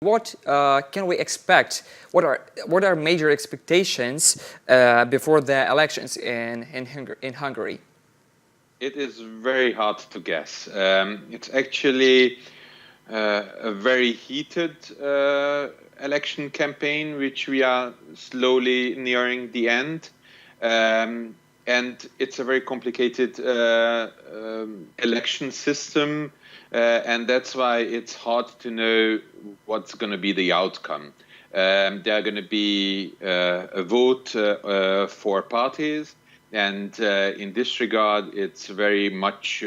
What can we expect? What are major expectations before the elections in Hungary? It is very hard to guess. It's actually a very heated election campaign, which we are slowly nearing the end. And it's a very complicated election system, and that's why it's hard to know what's going to be the outcome. There are going to be a vote for parties, and in this regard, it's very much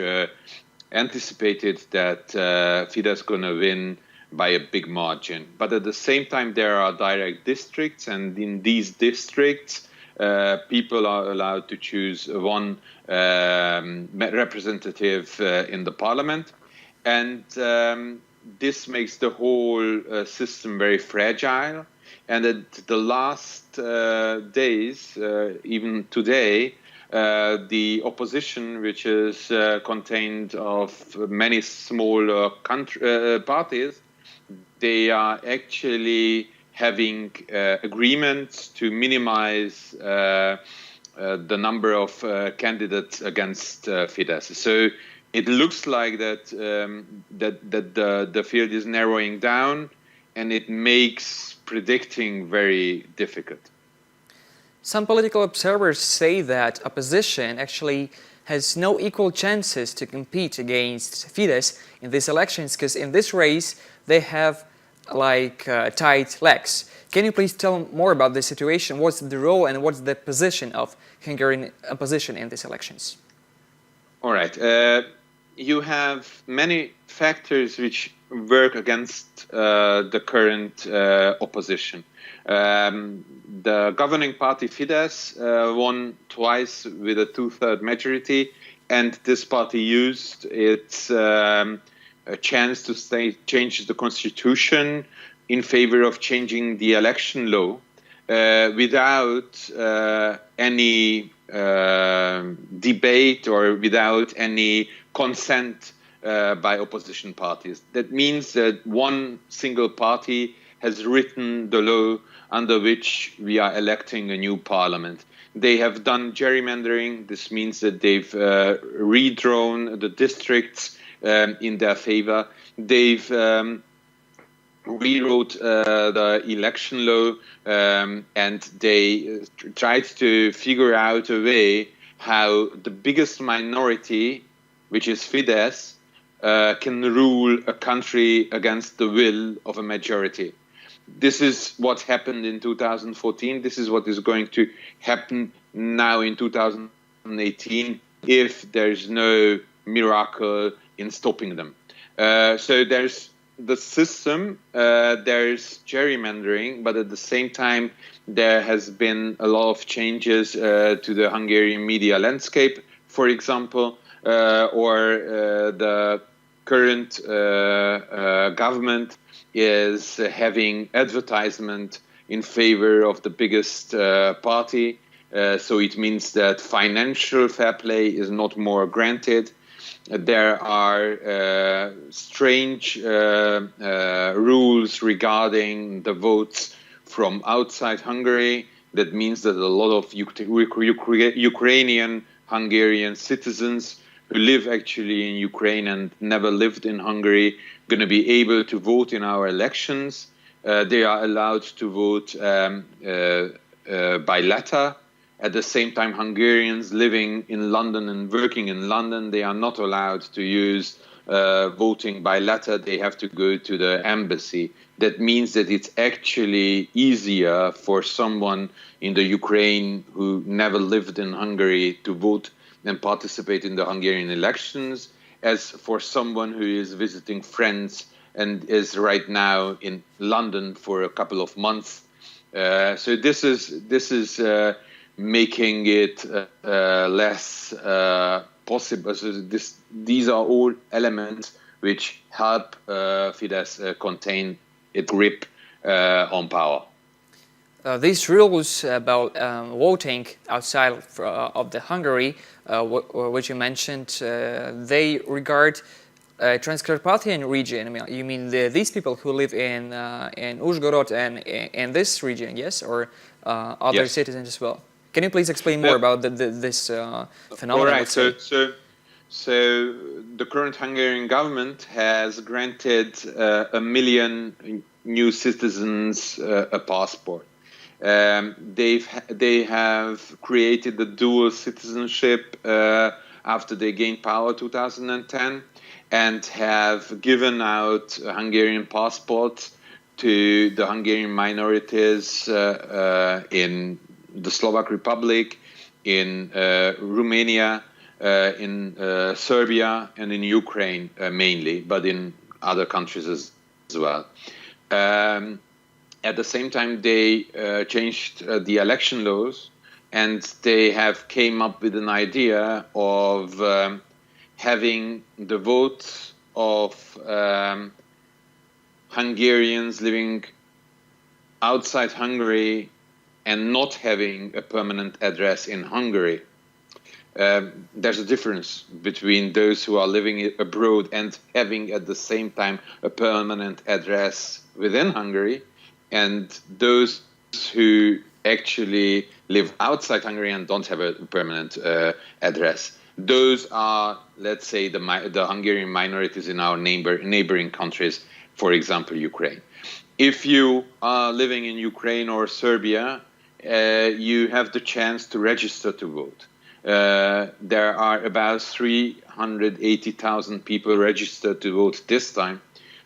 anticipated that Fidesz is going to win by a big margin. But at the same time, there are direct districts, and in these districts, people are allowed to choose one representative in the parliament. And this makes the whole system very fragile. And at the last days, even today, the opposition, which is contained of many small parties, they are actually having agreements to minimize the number of candidates against Fidesz. So it looks like that the field is narrowing down, and it makes predicting very difficult. Some political observers say that opposition actually has no equal chances to compete against Fidesz in these elections, because in this race they have tight legs. Can you please tell more about this situation? What's the role and what's the position of Hungarian opposition in these elections? All right. You have many factors which work against the current opposition. The governing party Fidesz won twice with a two-thirds majority, and this party used its a chance to change the constitution in favor of changing the election law without any debate or without any consent by opposition parties. That means that one single party has written the law under which we are electing a new parliament. They have done gerrymandering. This means that they've redrawn the districts in their favor. They've rewrote the election law, and they tried to figure out a way how the biggest minority, which is Fidesz, can rule a country against the will of a majority. This is what happened in 2014. This is what is going to happen now in 2018 if there's no miracle in stopping them. So there's the system, there's gerrymandering, but at the same time there has been a lot of changes to the Hungarian media landscape, for example, or the current government is having advertisement in favor of the biggest party. So it means that financial fair play is not more granted. There are strange rules regarding the votes from outside Hungary. That means that a lot of Ukrainian Hungarian citizens who live actually in Ukraine and never lived in Hungary going to be able to vote in our elections. They are allowed to vote by letter. At the same time, Hungarians living in London and working in London, they are not allowed to use voting by letter. They have to go to the embassy. That means that it's actually easier for someone in the Ukraine who never lived in Hungary to vote and participate in the Hungarian elections, as for someone who is visiting friends and is right now in London for a couple of months. So this is making it less possible. So these are all elements which help Fidesz contain its grip on power. These rules about voting outside of the Hungary, which you mentioned, they regard Transcarpathian region. I mean, you mean these people who live in Uzhgorod and in this region, yes, or other Yes. citizens as well? Can you please explain more about this phenomenon? All right. Let's say? So the current Hungarian government has granted 1 million new citizens a passport. They have created the dual citizenship after they gained power 2010, and have given out Hungarian passports to the Hungarian minorities in the Slovak Republic, in Romania, in Serbia, and in Ukraine mainly, but in other countries as well. At the same time, they changed the election laws, and they have came up with an idea of having the votes of Hungarians living outside Hungary and not having a permanent address in Hungary. There's a difference between those who are living abroad and having at the same time a permanent address within Hungary, and those who actually live outside Hungary and don't have a permanent address. Those are, let's say, the Hungarian minorities in our neighboring countries, for example, Ukraine. If you are living in Ukraine or Serbia, you have the chance to register to vote. There are about 380,000 people registered to vote this time.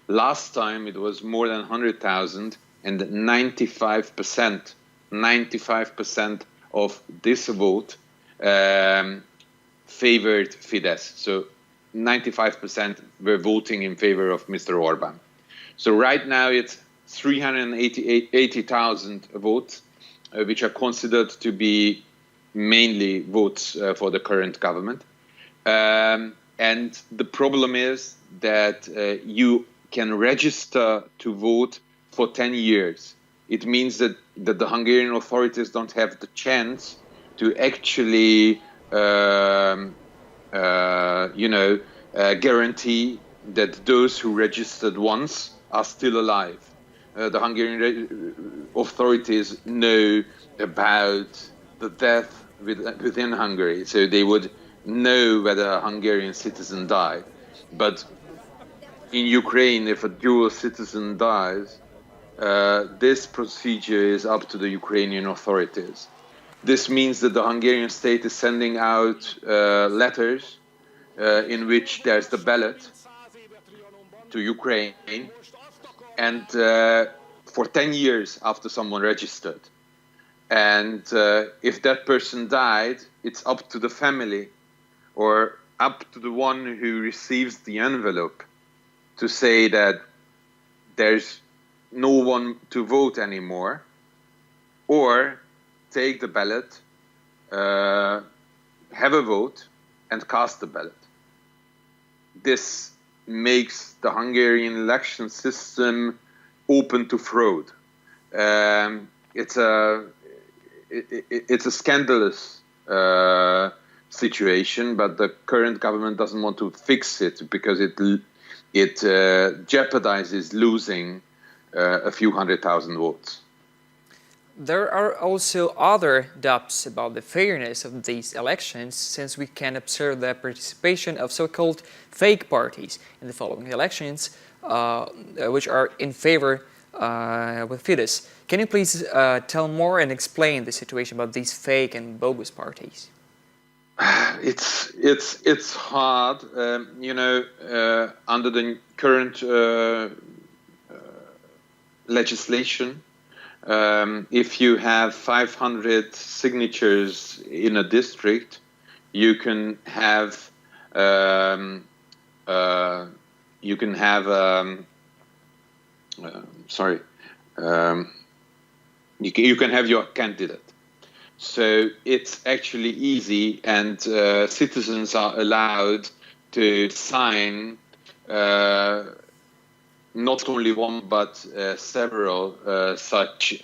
Last time it was more than 100,000, and 95% of this vote favored Fidesz. So 95% were voting in favor of Mr. Orban. So right now it's 380,000 votes, which are considered to be mainly votes for the current government. And the problem is that you can register to vote for 10 years. It means that the Hungarian authorities don't have the chance to actually guarantee that those who registered once are still alive. The Hungarian authorities know about the death within Hungary, so they would know whether a Hungarian citizen died. But in Ukraine, if a dual citizen dies, this procedure is up to the Ukrainian authorities. This means that the Hungarian state is sending out letters in which there's the ballot to Ukraine, and for 10 years after someone registered. And if that person died, it's up to the family or up to the one who receives the envelope to say that there's no one to vote anymore, or take the ballot, have a vote, and cast the ballot. This makes the Hungarian election system open to fraud. It's a scandalous situation, but the current government doesn't want to fix it because it jeopardizes losing a few 100,000 votes. There are also other doubts about the fairness of these elections, since we can observe the participation of so-called fake parties in the following elections, which are in favor with Fidesz. Can you please tell more and explain the situation about these fake and bogus parties? It's hard, under the current legislation. If you have 500 signatures in a district, you can have you can have your candidate. So it's actually easy, and citizens are allowed to sign not only one but several such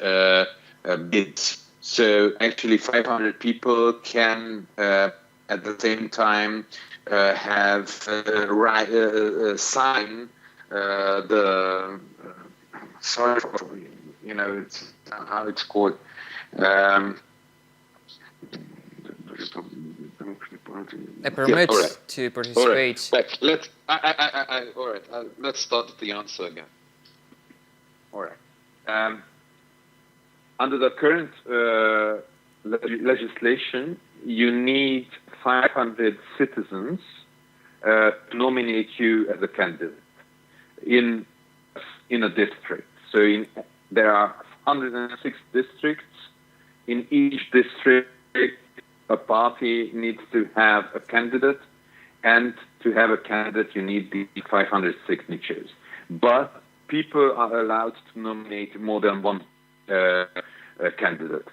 bids. So actually 500 people can at the same time have sign the sorry for, it's how it's called. A permit Yeah, right. to participate. All right. Let's start the answer again. All right. Under the current legislation, you need 500 citizens to nominate you as a candidate in a district. So there are 106 districts. In each district, a party needs to have a candidate, and to have a candidate, you need the 500 signatures. But people are allowed to nominate more than one candidate.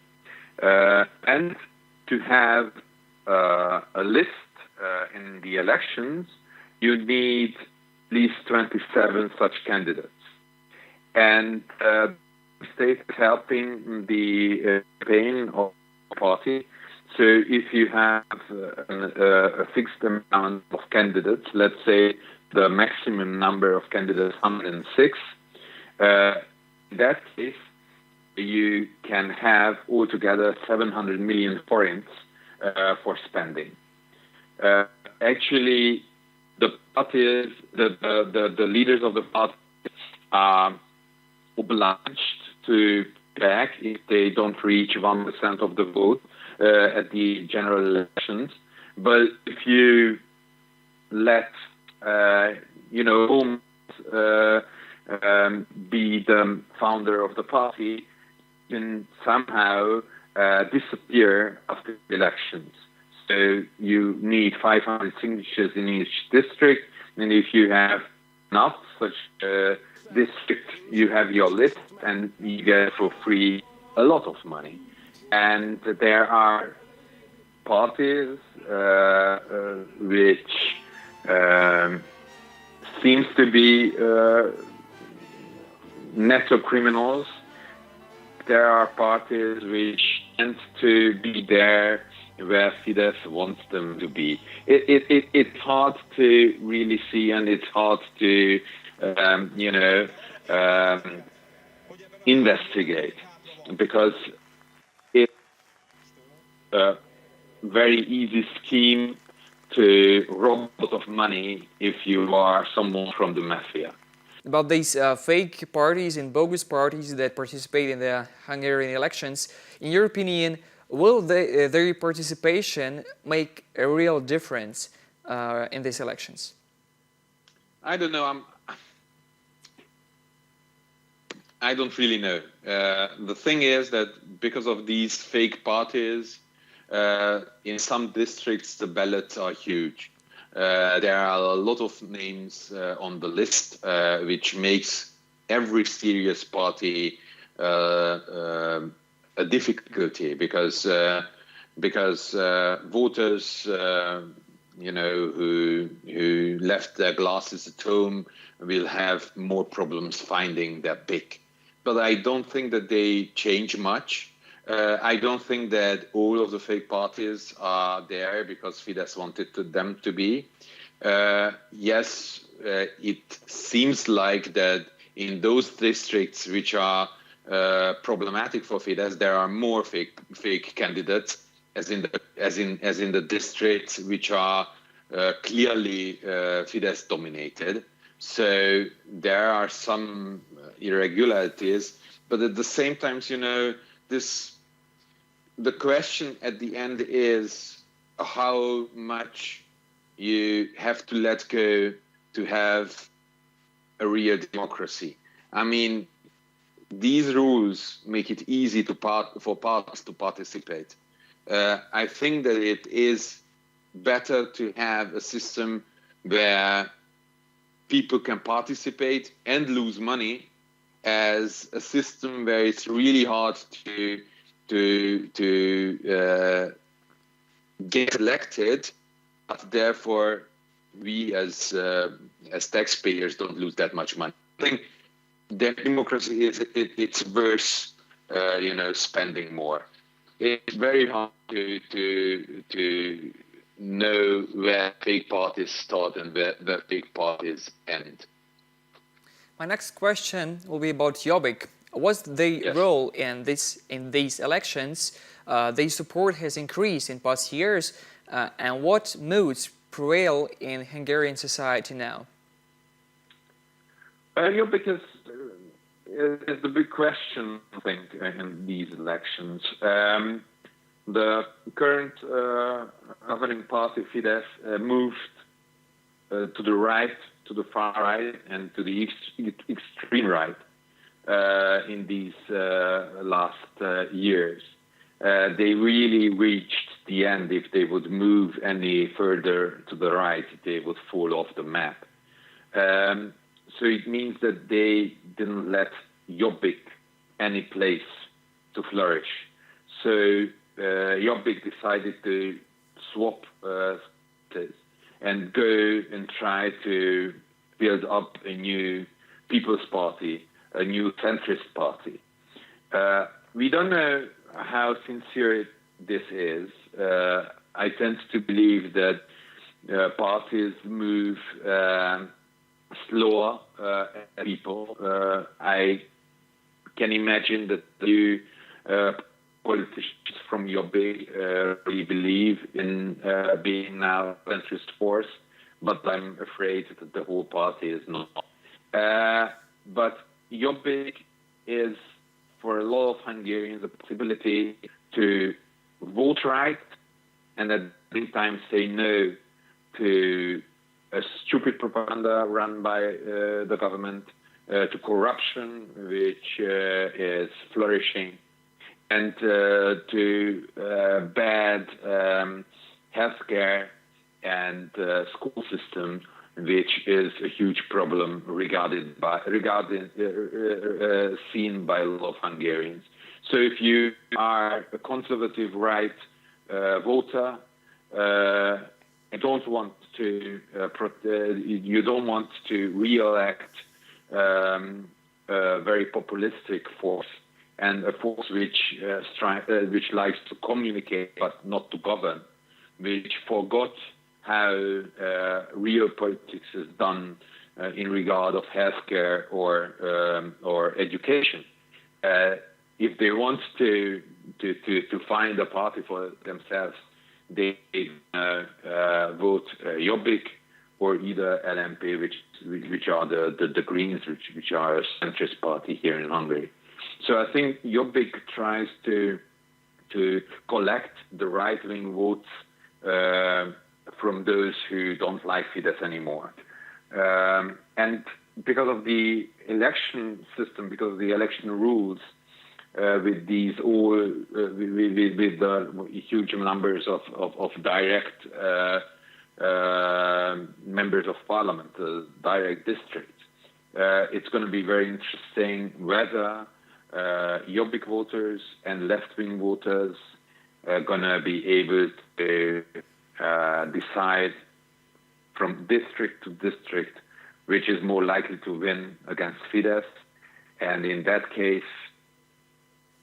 And to have a list in the elections, you need at least 27 such candidates. And the state is helping the campaign of the party. So if you have a fixed amount of candidates, let's say the maximum number of candidates 106, in that case, you can have altogether 700 million forints for spending. Actually, the parties, the leaders of the parties are obliged to back if they don't reach 1% of the vote at the general elections. But if you let Holmes be the founder of the party, you can somehow disappear after the elections. So you need 500 signatures in each district, and if you have enough such district, you have your list, and you get for free a lot of money. And there are parties which seems to be netto criminals. There are parties which tend to be there where Fidesz wants them to be. It's hard to really see, and it's hard to investigate, because it's a very easy scheme to rob a lot of money if you are someone from the mafia. About these fake parties and bogus parties that participate in the Hungarian elections, in your opinion, will their participation make a real difference in these elections? I don't know. I don't really know. The thing is that because of these fake parties, in some districts the ballots are huge. There are a lot of names on the list, which makes every serious party a difficulty, because voters, who left their glasses at home will have more problems finding their pick. But I don't think that they change much. I don't think that all of the fake parties are there because Fidesz wanted them to be. Yes, it seems like that in those districts which are problematic for Fidesz, there are more fake candidates, as in the districts which are clearly Fidesz dominated. So there are some irregularities, but at the same time, the question at the end is how much you have to let go to have a real democracy. I mean, these rules make it easy for parties to participate. I think that it is better to have a system where people can participate and lose money, as a system where it's really hard to get elected, but therefore we as taxpayers don't lose that much money. I think democracy it's worth spending more. It's very hard to know where fake parties start and where fake parties end. My next question will be about Jobbik. What's the role in these elections? Their support has increased in past years, and what moods prevail in Hungarian society now? Jobbik is the big question, I think, in these elections. The current governing party, Fidesz, moved to the right, to the far right, and to the extreme right in these last years. They really reached the end. If they would move any further to the right, they would fall off the map. So it means that they didn't let Jobbik any place to flourish. So Jobbik decided to swap and go and try to build up a new People's Party, a new centrist party. We don't know how sincere this is. I tend to believe that parties move slower people. I can imagine that the politicians from Jobbik really believe in being now a centrist force, but I'm afraid that the whole party is not. But Jobbik is, for a lot of Hungarians, a possibility to vote right and at the same time say no to a stupid propaganda run by the government, to corruption, which is flourishing, and to bad healthcare and school system, which is a huge problem seen by a lot of Hungarians. So if you are a conservative right voter, you don't want to re-elect a very populistic force, and a force which likes to communicate but not to govern, which forgot how real politics is done in regard of healthcare or education. If they want to find a party for themselves, they vote Jobbik or either LMP, which are the Greens, which are a centrist party here in Hungary. So I think Jobbik tries to collect the right-wing votes from those who don't like Fidesz anymore. And because of the election system, because of the election rules, with these with the huge numbers of direct members of parliament, direct districts, it's going to be very interesting whether Jobbik voters and left-wing voters are going to be able to decide from district to district which is more likely to win against Fidesz, and in that case,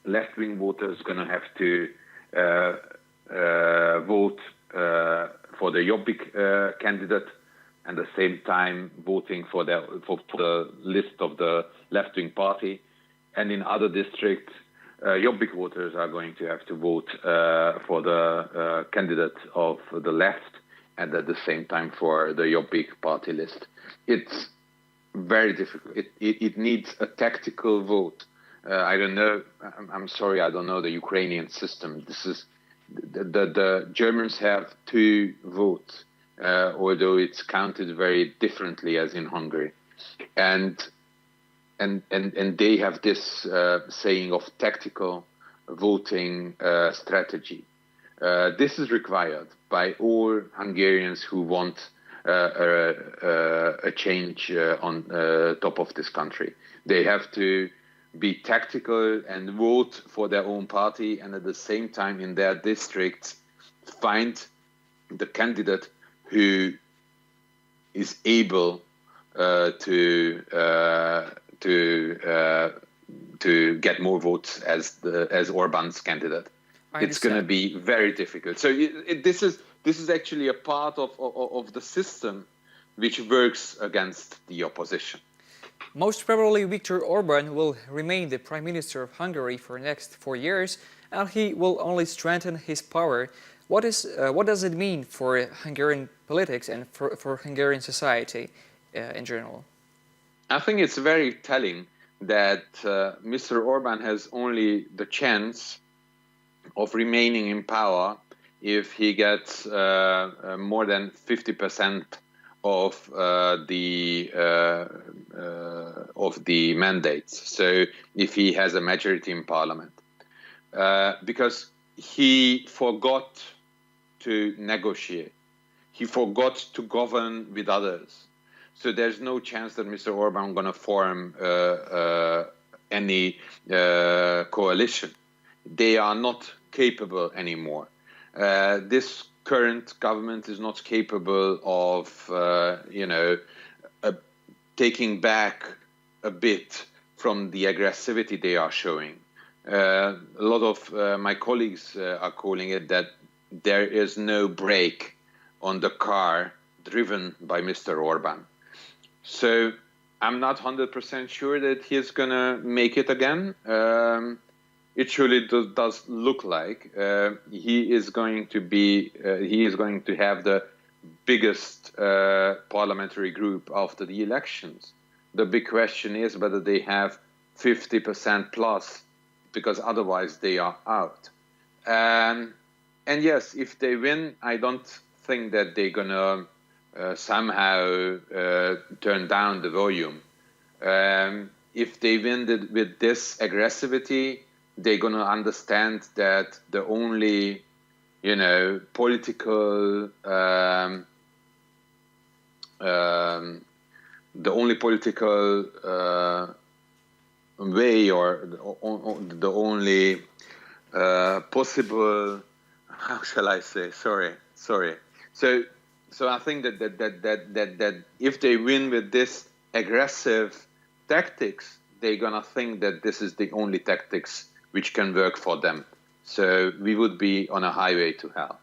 left-wing voters are going to have to vote for the Jobbik candidate, and at the same time voting for the list of the left-wing party. And in other districts, Jobbik voters are going to have to vote for the candidate of the left, and at the same time for the Jobbik party list. It's very difficult. It needs a tactical vote. I don't know. I'm sorry. I don't know the Ukrainian system. This is the Germans have 2 votes, although it's counted very differently as in Hungary, and they have this saying of tactical voting strategy. This is required by all Hungarians who want a change on top of this country. They have to be tactical and vote for their own party, and at the same time in their districts find the candidate who is able to get more votes as Orban's candidate. It's going to be very difficult. So this this is actually a part of the system which works against the opposition. Most probably Viktor Orban will remain the Prime Minister of Hungary for the next 4 years, and he will only strengthen his power. What does it mean for Hungarian politics and for Hungarian society in general? I think it's very telling that Mr. Orban has only the chance of remaining in power if he gets more than 50% of the mandates. So if he has a majority in parliament, because he forgot to negotiate, he forgot to govern with others. So there's no chance that Mr. Orban is going to form any coalition. They are not capable anymore. This current government is not capable of, taking back a bit from the aggressivity they are showing. A lot of my colleagues are calling it that there is no brake on the car driven by Mr. Orban. So I'm not 100% sure that he's going to make it again. It surely does look like he is going to have the biggest parliamentary group after the elections. The big question is whether they have 50% plus, because otherwise they are out. And yes, if they win, I don't think that they're going to somehow turn down the volume. If they win with this aggressivity, they're going to understand that the only, political way, or the only possible, how shall I say? Sorry. So I think that if they win with this aggressive tactics, they're gonna think that this is the only tactics which can work for them. So we would be on a highway to hell.